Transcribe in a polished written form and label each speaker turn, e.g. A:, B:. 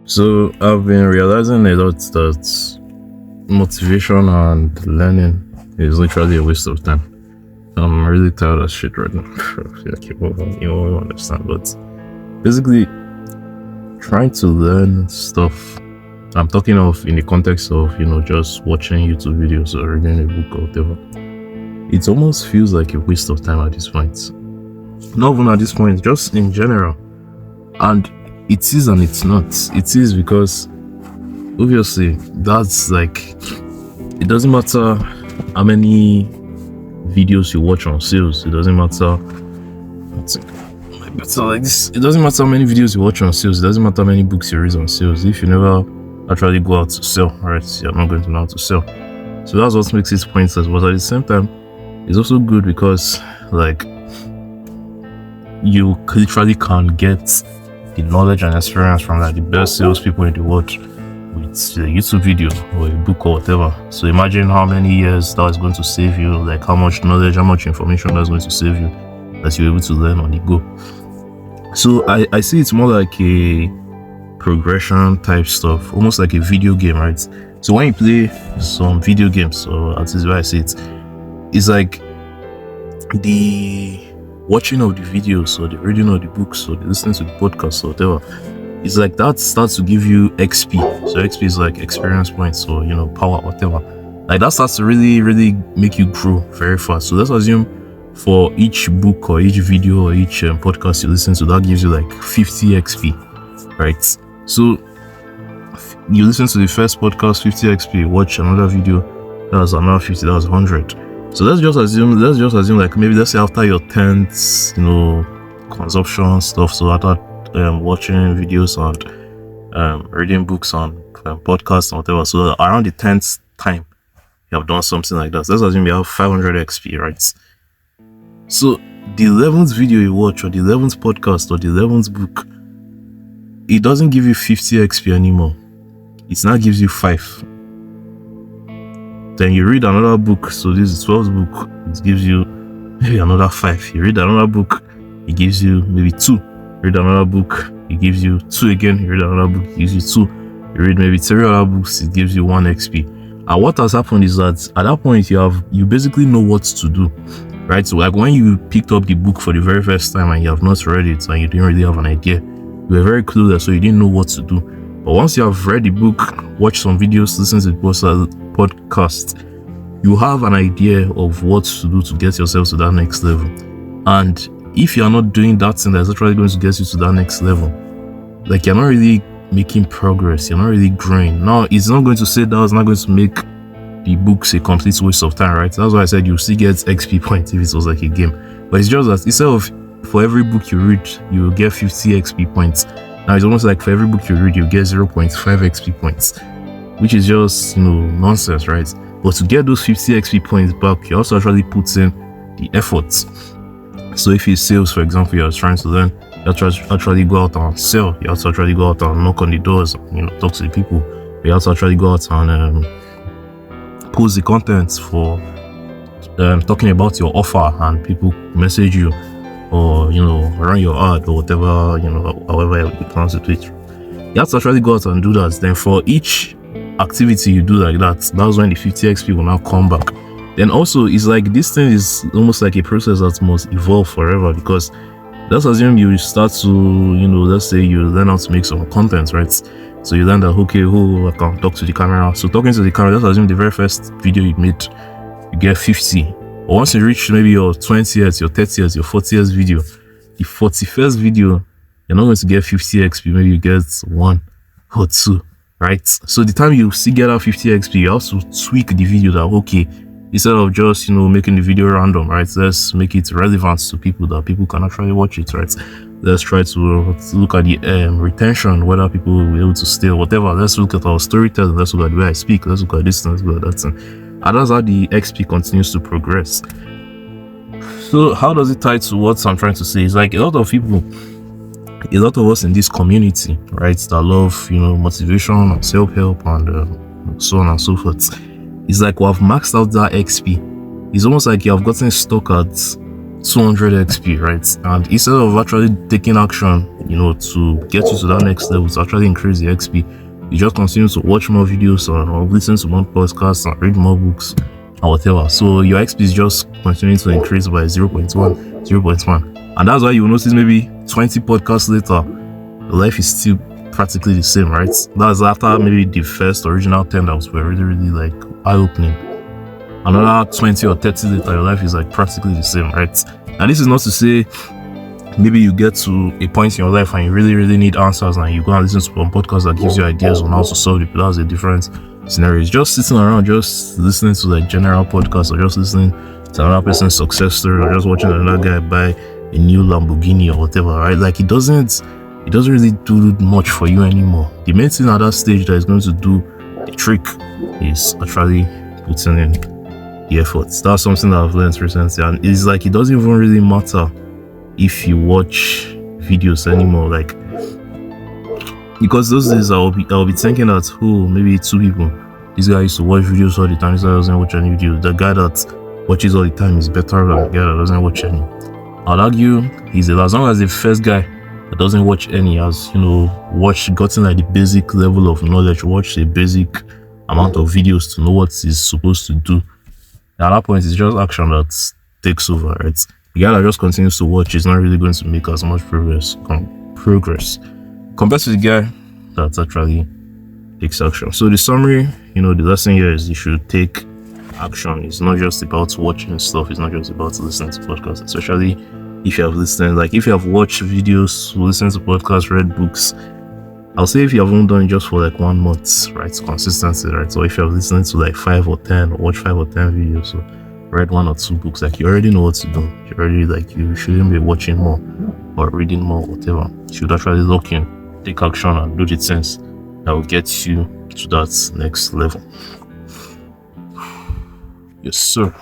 A: So I've been realizing a lot that motivation and learning is literally a waste of time. I'm really tired of shit right now. Like you all understand, but basically trying to learn stuff. I'm talking of in the context of just watching YouTube videos or reading a book or whatever. It almost feels like a waste of time at this point. Not even at this point, just in general. And it is and it's not. It is because obviously that's like, it doesn't matter how many videos you watch on sales. It doesn't matter. Like this. It doesn't matter how many videos you watch on sales. It doesn't matter how many books you read on sales. If you never actually go out to sell, right, you're not going to know how to sell. So that's what makes it pointless. But at the same time, it's also good because like you literally can get the knowledge and experience from like the best salespeople in the world with a YouTube video or a book or whatever. So imagine how many years that is going to save you, like how much knowledge, how much information that's going to save you that you're able to learn on the go. So I see it's more like a progression type stuff, almost like a video game, right? So when you play some video games, or at least where I see it, it's like the watching of the videos or the reading of the books or the listening to the podcast or whatever. It's like that starts to give you XP. So XP is like experience points or power, whatever. Like that starts to really make you grow very fast. So let's assume for each book or each video or each podcast you listen to, that gives you like 50 XP, right? So you listen to the first podcast, 50 XP, watch another video, that's another 50, that's 100. So let's just assume like maybe let's say after your 10th, consumption stuff, so after watching videos and reading books on podcasts and whatever, so around the 10th time you have done something like that, let's assume you have 500 XP, right? So the 11th video you watch or the 11th podcast or the 11th book, it doesn't give you 50 XP anymore. It now gives you 5. Then you read another book, so this is 12th book, it gives you maybe another 5. You read another book, it gives you maybe 2. You read another book, it gives you 2 again. You read another book, it gives you 2. You read maybe 3 other books, it gives you 1 XP. And what has happened is that at that point you basically know what to do, right? So like when you picked up the book for the very first time and you have not read it and you didn't really have an idea, you were very clueless, so you didn't know what to do. But once you have read the book, watched some videos, listened to the podcast, you have an idea of what to do to get yourself to that next level. And if you're not doing that thing that's actually going to get you to that next level, like you're not really making progress, you're not really growing. Now, it's not going to say that it's not going to make the books a complete waste of time, right? That's why I said you still get XP points if it was like a game. But it's just that instead of for every book you read, you will get 50 XP points. Now it's almost like for every book you read, you get 0.5 XP points, which is just nonsense, right? But to get those 50 XP points back, you also actually put in the efforts. So if it's sales, for example, you're trying to learn, you have to actually go out and sell. You have to actually go out and knock on the doors, talk to the people. You have to actually go out and post the contents for talking about your offer, and people message you or run your ad or whatever, however you pronounce it. You have to actually go out and do that. Then for each activity you do like that, that's when the 50 XP will now come back. Then also it's like this thing is almost like a process that must evolve forever, because let's assume you start to let's say you learn how to make some content, right? So you learn that I can talk to the camera. So talking to the camera, let's assume the very first video you made, you get 50. But once you reach maybe your 20th, your 30th, your 40th video, the 41st video, you're not going to get 50 XP, maybe you get 1 or 2, right? So the time you still get out 50 XP, you have to tweak the video that, instead of just, making the video random, right? Let's make it relevant to people, that people can actually watch it, right? Let's try to look at the retention, whether people will be able to stay or whatever. Let's look at our storytelling. Let's look at the way I speak. Let's look at this, let's look at that. And that's how the XP continues to progress. So how does it tie to what I'm trying to say? It's like a lot of us in this community, right, that love, motivation and self-help and so on and so forth. It's like we have maxed out that XP. It's almost like you have gotten stuck at 200 XP, right? And instead of actually taking action to get you to that next level, to actually increase the XP, you just continue to watch more videos or listen to more podcasts and read more books or whatever. So your XP is just continuing to increase by 0.1, 0.1. And that's why you will notice maybe 20 podcasts later, your life is still practically the same, right? That's after maybe the first original 10 that were really, really like eye-opening. Another 20 or 30 later, your life is like practically the same, right? And this is not to say maybe you get to a point in your life and you really, really need answers and you go and listen to some podcast that gives you ideas on how to solve it. But that's a different scenario. It's just sitting around, just listening to like general podcasts, or just listening to another person's success story, or just watching another guy buy a new Lamborghini or whatever, right? Like it doesn't really do much for you anymore. The main thing at that stage that is going to do the trick is actually putting in the effort. That's something that I've learned recently, and it's like it doesn't even really matter if you watch videos anymore, like, because those days I'll be thinking that, oh, maybe two people, this guy used to watch videos all the time, this guy doesn't watch any videos. The guy that watches all the time is better than the guy that doesn't watch any. I'd argue as long as the first guy that doesn't watch any has gotten like the basic level of knowledge, watch a basic amount of videos to know what he's supposed to do, at that point it's just action that takes over, right? The guy that just continues to watch is not really going to make as much progress compared to the guy that actually takes action. So the summary, the lesson here is you should take action. It's not just about watching stuff. It's not just about listening to podcasts, especially if you have listened, like if you have watched videos, listened to podcasts, read books. I'll say if you haven't done it just for like 1 month, right? Consistency, right? So if you have listened to like 5 or 10 or watch 5 or 10 videos, so read 1 or 2 books, like you already know what to do. You already you shouldn't be watching more or reading more, whatever. You should actually look in, take action, and do the things that will get you to that next level. Yes, sir.